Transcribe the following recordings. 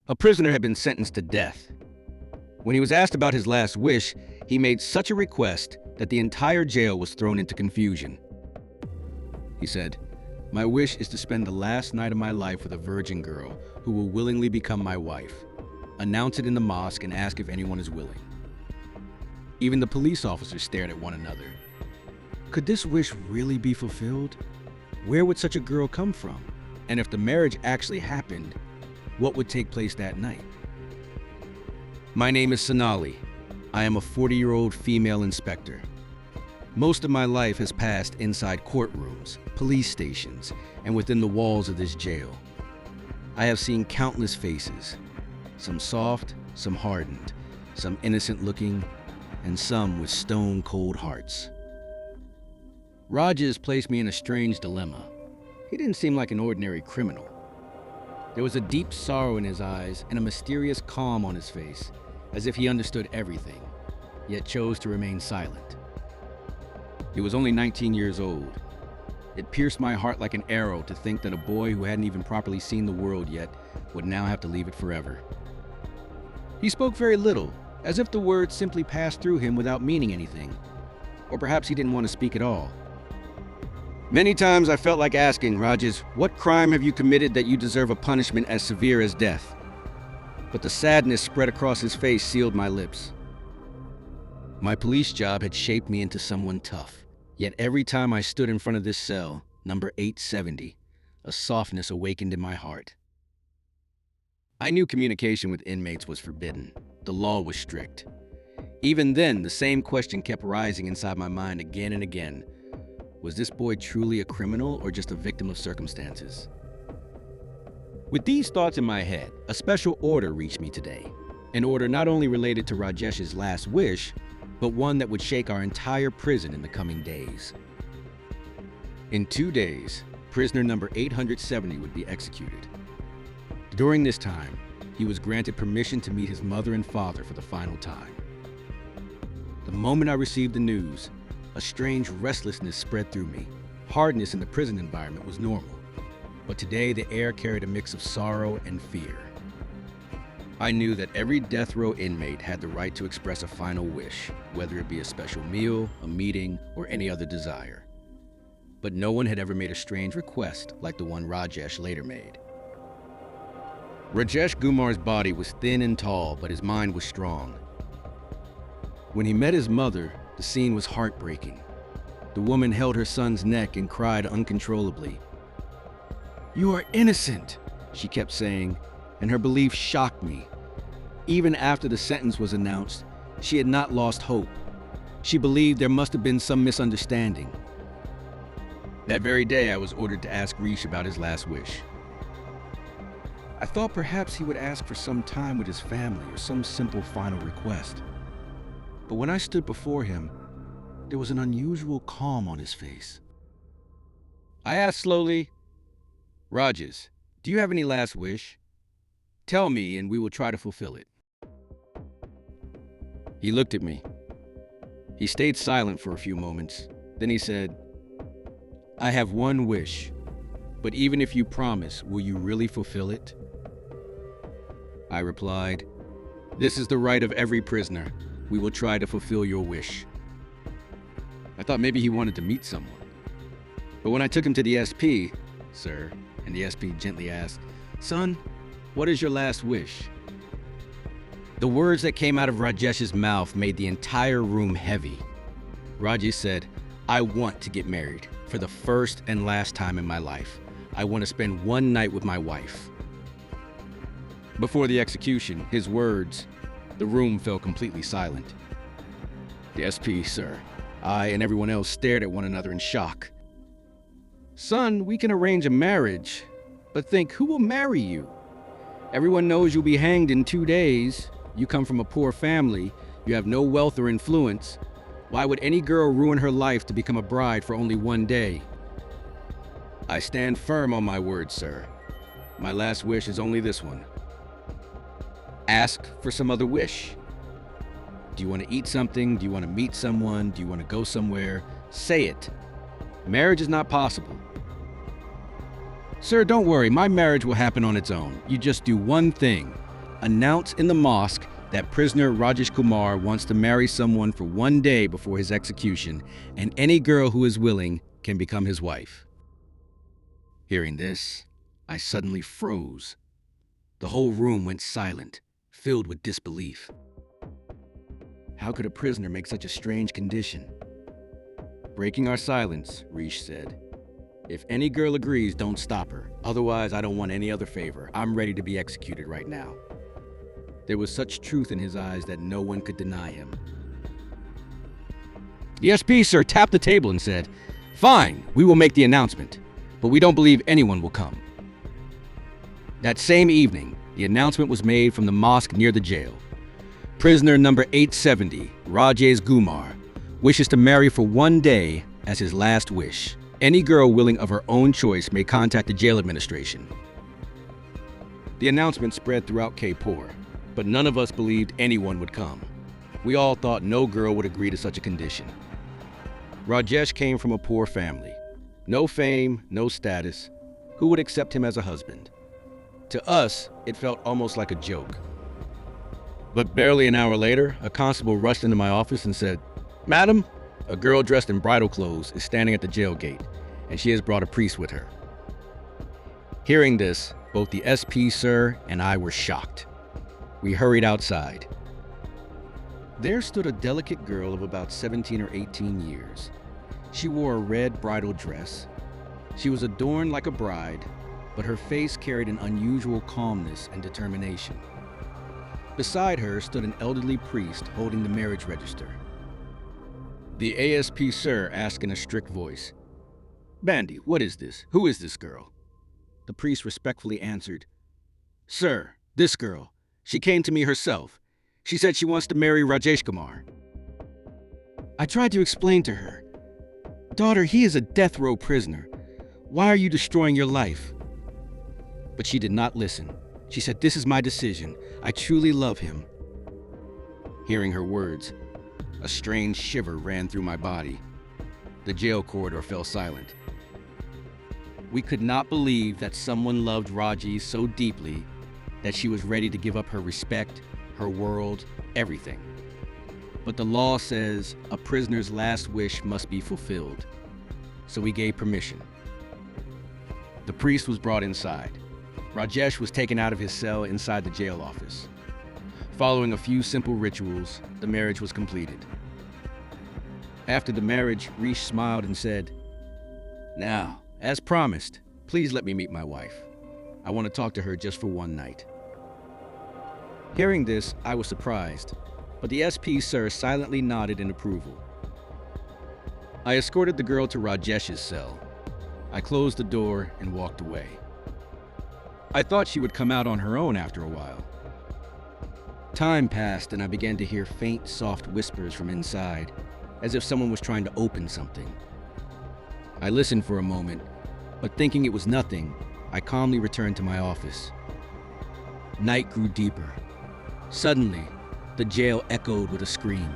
A prisoner had been sentenced to death. When he was asked about his last wish, he made such a request that the entire jail was thrown into confusion. He said, "My wish is to spend the last night of my life with a virgin girl who will willingly become my wife. Announce it in the mosque and ask if anyone is willing." Even the police officers stared at one another. Could this wish really be fulfilled? Where would such a girl come from? And if the marriage actually happened, what would take place that night? My name is Sonali. I am a 40-year-old female inspector. Most of my life has passed inside courtrooms, police stations, and within the walls of this jail. I have seen countless faces, some soft, some hardened, some innocent-looking, and some with stone-cold hearts. Rajesh placed me in a strange dilemma. He didn't seem like an ordinary criminal. There was a deep sorrow in his eyes and a mysterious calm on his face, as if he understood everything, yet chose to remain silent. He was only 19 years old. It pierced my heart like an arrow to think that a boy who hadn't even properly seen the world yet would now have to leave it forever. He spoke very little, as if the words simply passed through him without meaning anything. Or perhaps he didn't want to speak at all. Many times I felt like asking, "Rajesh, what crime have you committed that you deserve a punishment as severe as death?" But the sadness spread across his face sealed my lips. My police job had shaped me into someone tough. Yet every time I stood in front of this cell, number 870, a softness awakened in my heart. I knew communication with inmates was forbidden. The law was strict. Even then, the same question kept rising inside my mind again and again. Was this boy truly a criminal or just a victim of circumstances? With these thoughts in my head, a special order reached me today. An order not only related to Rajesh's last wish, but one that would shake our entire prison in the coming days. In 2 days, prisoner number 870 would be executed. During this time, he was granted permission to meet his mother and father for the final time. The moment I received the news, a strange restlessness spread through me. Hardness in the prison environment was normal, but today the air carried a mix of sorrow and fear. I knew that every death row inmate had the right to express a final wish, whether it be a special meal, a meeting, or any other desire. But no one had ever made a strange request like the one Rajesh later made. Rajesh Gumar's body was thin and tall, but his mind was strong. When he met his mother, the scene was heartbreaking. The woman held her son's neck and cried uncontrollably. "You are innocent," she kept saying, and her belief shocked me. Even after the sentence was announced, she had not lost hope. She believed there must have been some misunderstanding. That very day, I was ordered to ask Rish about his last wish. I thought perhaps he would ask for some time with his family or some simple final request. But when I stood before him, there was an unusual calm on his face. I asked slowly, "Rajesh, do you have any last wish? Tell me and we will try to fulfill it." He looked at me. He stayed silent for a few moments. Then he said, "I have one wish, but even if you promise, will you really fulfill it?" I replied, "This is the right of every prisoner. We will try to fulfill your wish." I thought maybe he wanted to meet someone. But when I took him to the SP, "Sir," and the SP gently asked, "Son, what is your last wish?" The words that came out of Rajesh's mouth made the entire room heavy. Rajesh said, "I want to get married for the first and last time in my life. I want to spend one night with my wife." Before the execution, his words, the room fell completely silent. The SP, sir, I and everyone else stared at one another in shock. "Son, we can arrange a marriage, but think, who will marry you? Everyone knows you'll be hanged in 2 days. You come from a poor family. You have no wealth or influence. Why would any girl ruin her life to become a bride for only 1 day?" "I stand firm on my word, sir. My last wish is only this one. Ask for some other wish. Do you want to eat something? Do you want to meet someone? Do you want to go somewhere? Say it. Marriage is not possible." "Sir, don't worry. My marriage will happen on its own. You just do one thing. announce in the mosque that prisoner Rajesh Kumar wants to marry someone for 1 day before his execution, and any girl who is willing can become his wife. Hearing this, I suddenly froze. The whole room went silent, filled with disbelief. How could a prisoner make such a strange condition? Breaking our silence, Rish said, "If any girl agrees, don't stop her. Otherwise, I don't want any other favor. I'm ready to be executed right now." There was such truth in his eyes that no one could deny him. The SP, sir, tapped the table and said, "Fine, we will make the announcement, but we don't believe anyone will come." That same evening, the announcement was made from the mosque near the jail. Prisoner number 870, Rajesh Kumar, wishes to marry for 1 day as his last wish. Any girl willing of her own choice may contact the jail administration. The announcement spread throughout Kaipur, but none of us believed anyone would come. We all thought no girl would agree to such a condition. Rajesh came from a poor family. No fame, no status. Who would accept him as a husband? To us, it felt almost like a joke. But barely an hour later, a constable rushed into my office and said, "Madam, a girl dressed in bridal clothes is standing at the jail gate, and she has brought a priest with her." Hearing this, both the SP, sir, and I were shocked. We hurried outside. There stood a delicate girl of about 17 or 18 years. She wore a red bridal dress. She was adorned like a bride, but her face carried an unusual calmness and determination. Beside her stood an elderly priest holding the marriage register. The ASP, sir, asked in a strict voice, "Bandy, what is this? Who is this girl?" The priest respectfully answered, "Sir, this girl. She came to me herself. She said she wants to marry Rajesh Kumar." I tried to explain to her, "Daughter, he is a death row prisoner. Why are you destroying your life?" But she did not listen. She said, "This is my decision. I truly love him." Hearing her words, a strange shiver ran through my body. The jail corridor fell silent. We could not believe that someone loved Raji so deeply that she was ready to give up her respect, her world, everything. But the law says a prisoner's last wish must be fulfilled, so we gave permission. The priest was brought inside. Rajesh was taken out of his cell inside the jail office. Following a few simple rituals, the marriage was completed. After the marriage, Rish smiled and said, "Now, as promised, please let me meet my wife. I want to talk to her just for 1 night." Hearing this, I was surprised, but the SP, sir, silently nodded in approval. I escorted the girl to Rajesh's cell. I closed the door and walked away. I thought she would come out on her own after a while. Time passed and I began to hear faint, soft whispers from inside, as if someone was trying to open something. I listened for a moment, but thinking it was nothing, I calmly returned to my office. Night grew deeper. Suddenly, the jail echoed with a scream.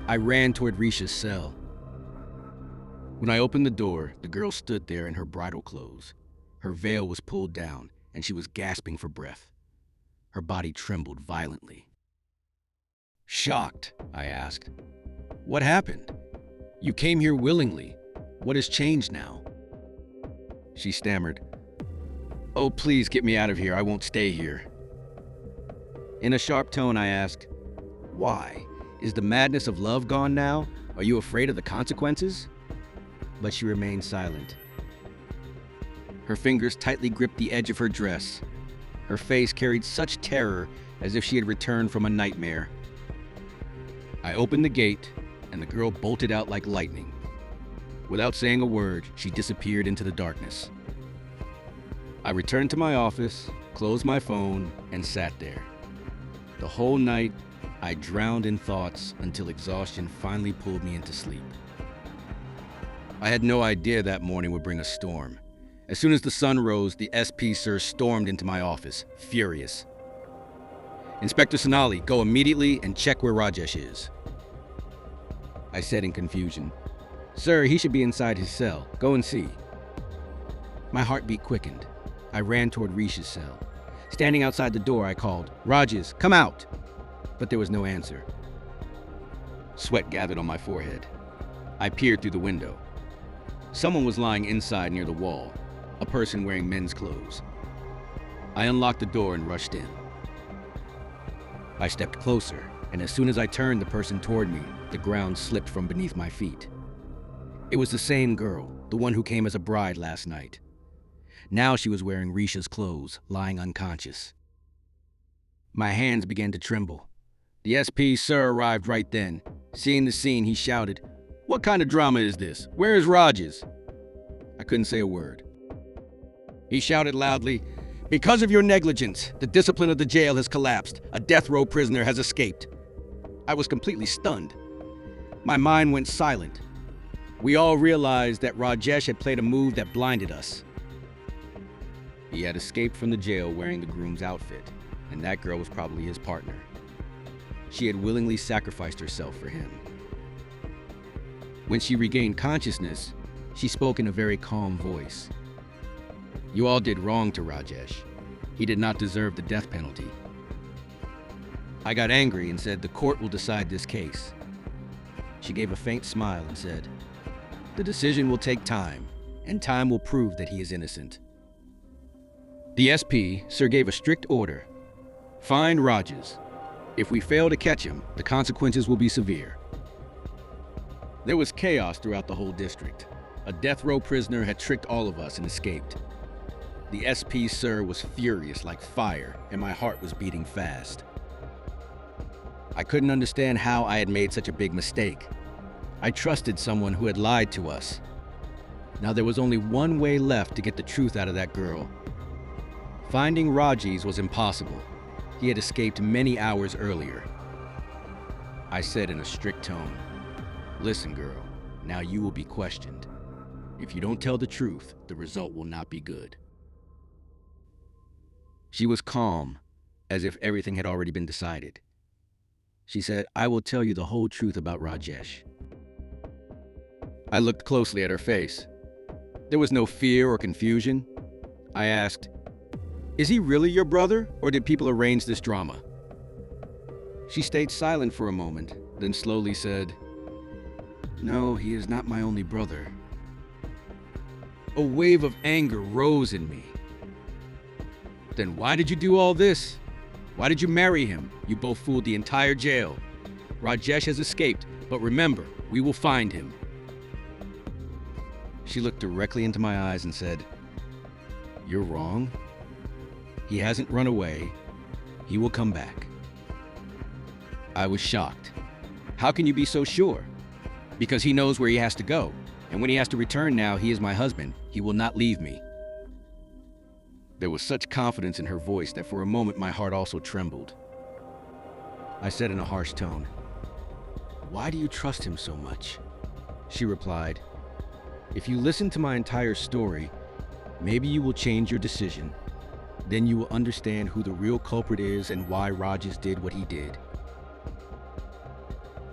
I ran toward Rish's cell. When I opened the door, the girl stood there in her bridal clothes. Her veil was pulled down, and she was gasping for breath. Her body trembled violently. Shocked, I asked, "What happened? You came here willingly. What has changed now?" She stammered, "Oh, please get me out of here. I won't stay here." In a sharp tone, I asked, "Why? Is the madness of love gone now? Are you afraid of the consequences?" But she remained silent. Her fingers tightly gripped the edge of her dress. Her face carried such terror as if she had returned from a nightmare. I opened the gate, and the girl bolted out like lightning. Without saying a word, she disappeared into the darkness. I returned to my office, closed my phone, and sat there. The whole night, I drowned in thoughts until exhaustion finally pulled me into sleep. I had no idea that morning would bring a storm. As soon as the sun rose, the SP, sir, stormed into my office, furious. "Inspector Sonali, go immediately and check where Rajesh is." I said in confusion, "Sir, he should be inside his cell. Go and see." My heartbeat quickened. I ran toward Rish's cell. Standing outside the door, I called, "Rajesh, come out!" But there was no answer. Sweat gathered on my forehead. I peered through the window. Someone was lying inside near the wall, a person wearing men's clothes. I unlocked the door and rushed in. I stepped closer, and as soon as I turned the person toward me, the ground slipped from beneath my feet. It was the same girl, the one who came as a bride last night. Now she was wearing Risha's clothes, lying unconscious. My hands began to tremble. The SP sir arrived right then. Seeing the scene, he shouted, "What kind of drama is this? Where is Rajesh?" I couldn't say a word. He shouted loudly, "Because of your negligence, the discipline of the jail has collapsed. A death row prisoner has escaped." I was completely stunned. My mind went silent. We all realized that Rajesh had played a move that blinded us. He had escaped from the jail wearing the groom's outfit, and that girl was probably his partner. She had willingly sacrificed herself for him. When she regained consciousness, she spoke in a very calm voice. "You all did wrong to Rajesh. He did not deserve the death penalty." I got angry and said, "The court will decide this case." She gave a faint smile and said, "The decision will take time, and time will prove that he is innocent." The SP, sir, gave a strict order. "Find Rajesh. If we fail to catch him, the consequences will be severe." There was chaos throughout the whole district. A death row prisoner had tricked all of us and escaped. The SP, sir, was furious like fire, and my heart was beating fast. I couldn't understand how I had made such a big mistake. I trusted someone who had lied to us. Now there was only one way left to get the truth out of that girl. Finding Rajesh was impossible. He had escaped many hours earlier. I said in a strict tone, "Listen, girl, now you will be questioned. If you don't tell the truth, the result will not be good." She was calm, as if everything had already been decided. She said, "I will tell you the whole truth about Rajesh." I looked closely at her face. There was no fear or confusion. I asked, "Is he really your brother, or did people arrange this drama?" She stayed silent for a moment, then slowly said, "No, he is not my only brother." A wave of anger rose in me. "Then why did you do all this? Why did you marry him? You both fooled the entire jail. Rajesh has escaped, but remember, we will find him." She looked directly into my eyes and said, "You're wrong. He hasn't run away. He will come back." I was shocked. "How can you be so sure?" "Because he knows where he has to go, and when he has to return now, he is my husband. He will not leave me." There was such confidence in her voice that for a moment my heart also trembled. I said in a harsh tone, "Why do you trust him so much?" She replied, "If you listen to my entire story, maybe you will change your decision. Then you will understand who the real culprit is and why Rajesh did what he did."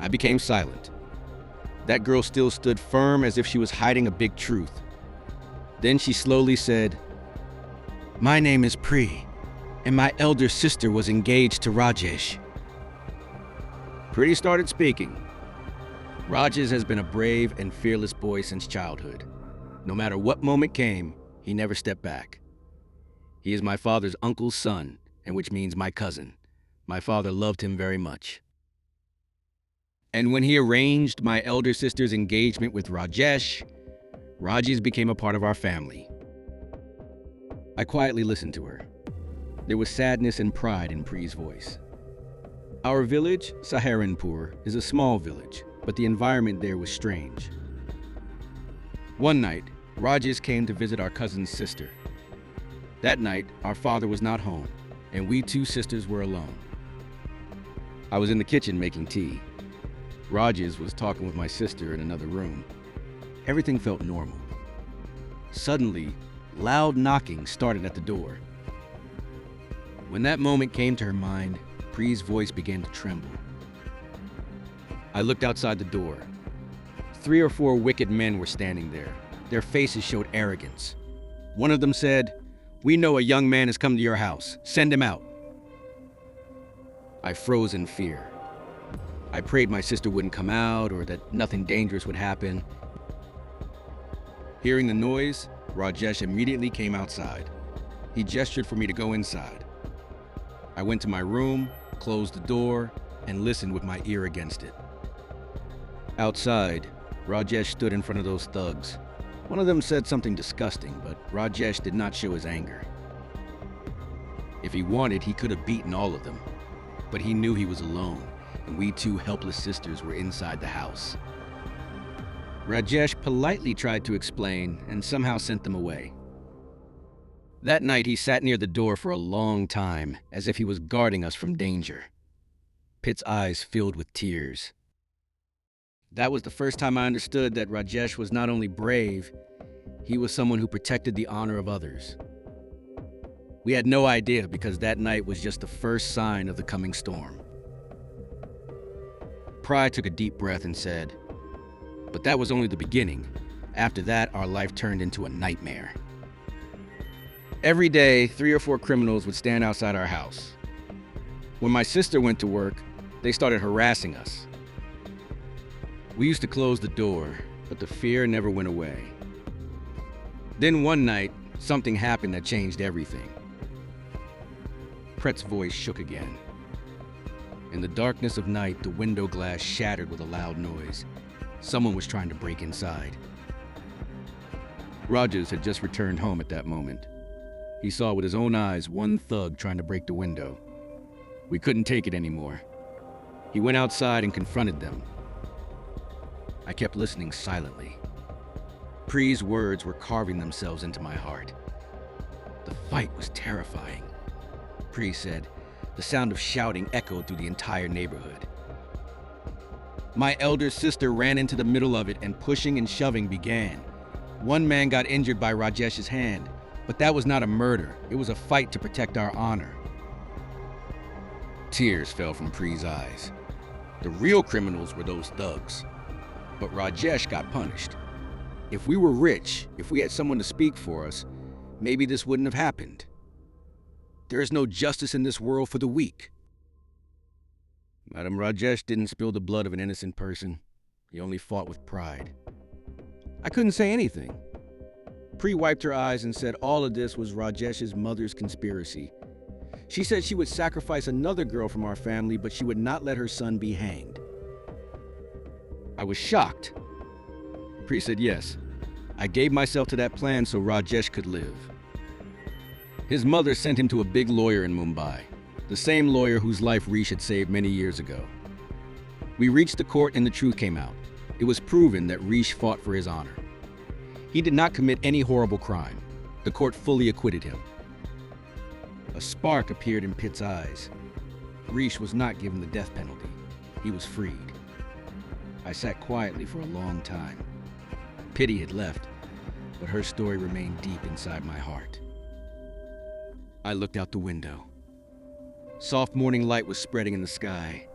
I became silent. That girl still stood firm as if she was hiding a big truth. Then she slowly said, "My name is Pri, and my elder sister was engaged to Rajesh." Pri started speaking. "Rajesh has been a brave and fearless boy since childhood. No matter what moment came, he never stepped back. He is my father's uncle's son, and which means my cousin. My father loved him very much. And when he arranged my elder sister's engagement with Rajesh became a part of our family." I quietly listened to her. There was sadness and pride in Pri's voice. Our village, Saharanpur, is a small village, but the environment there was strange. One night, Rajesh came to visit our cousin's sister. That night, our father was not home, and we two sisters were alone. I was in the kitchen making tea. Rajesh was talking with my sister in another room. Everything felt normal. Suddenly, loud knocking started at the door. When that moment came to her mind, Pri's voice began to tremble. I looked outside the door. 3 or 4 wicked men were standing there. Their faces showed arrogance. One of them said, We know a young man has come to your house. Send him out. I froze in fear. I prayed my sister wouldn't come out or that nothing dangerous would happen. Hearing the noise, Rajesh immediately came outside. He gestured for me to go inside. I went to my room, closed the door, and listened with my ear against it. Outside, Rajesh stood in front of those thugs. One of them said something disgusting, but Rajesh did not show his anger. If he wanted, he could have beaten all of them. But he knew he was alone, and we two helpless sisters were inside the house. Rajesh politely tried to explain and somehow sent them away. That night, he sat near the door for a long time, as if he was guarding us from danger. Pitt's eyes filled with tears. That was the first time I understood that Rajesh was not only brave, he was someone who protected the honor of others. We had no idea because that night was just the first sign of the coming storm. Pry took a deep breath and said, "But that was only the beginning. After that, our life turned into a nightmare." Every day, 3 or 4 criminals would stand outside our house. When my sister went to work, they started harassing us. We used to close the door, but the fear never went away. Then one night, something happened that changed everything. Prett's voice shook again. In the darkness of night, the window glass shattered with a loud noise. Someone was trying to break inside. Rogers had just returned home at that moment. He saw with his own eyes one thug trying to break the window. We couldn't take it anymore. He went outside and confronted them. I kept listening silently. Pre's words were carving themselves into my heart. The fight was terrifying. Pre said. The sound of shouting echoed through the entire neighborhood. My elder sister ran into the middle of it and pushing and shoving began. One man got injured by Rajesh's hand, but that was not a murder. It was a fight to protect our honor. Tears fell from Pre's eyes. The real criminals were those thugs. But Rajesh got punished. If we were rich, if we had someone to speak for us, maybe this wouldn't have happened. There is no justice in this world for the weak. Madam Rajesh didn't spill the blood of an innocent person. He only fought with pride. I couldn't say anything. Pre wiped her eyes and said all of this was Rajesh's mother's conspiracy. She said she would sacrifice another girl from our family, but she would not let her son be hanged. I was shocked. Pre said yes. I gave myself to that plan so Rajesh could live. His mother sent him to a big lawyer in Mumbai, the same lawyer whose life Rish had saved many years ago. We reached the court and the truth came out. It was proven that Rish fought for his honor. He did not commit any horrible crime. The court fully acquitted him. A spark appeared in Pitt's eyes. Rish was not given the death penalty. He was freed. I sat quietly for a long time. Pity had left, but her story remained deep inside my heart. I looked out the window. Soft morning light was spreading in the sky.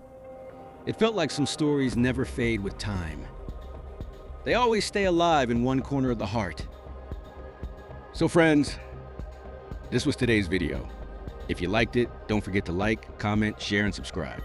It felt like some stories never fade with time. They always stay alive in one corner of the heart. So friends, this was today's video. If you liked it, don't forget to like, comment, share, and subscribe.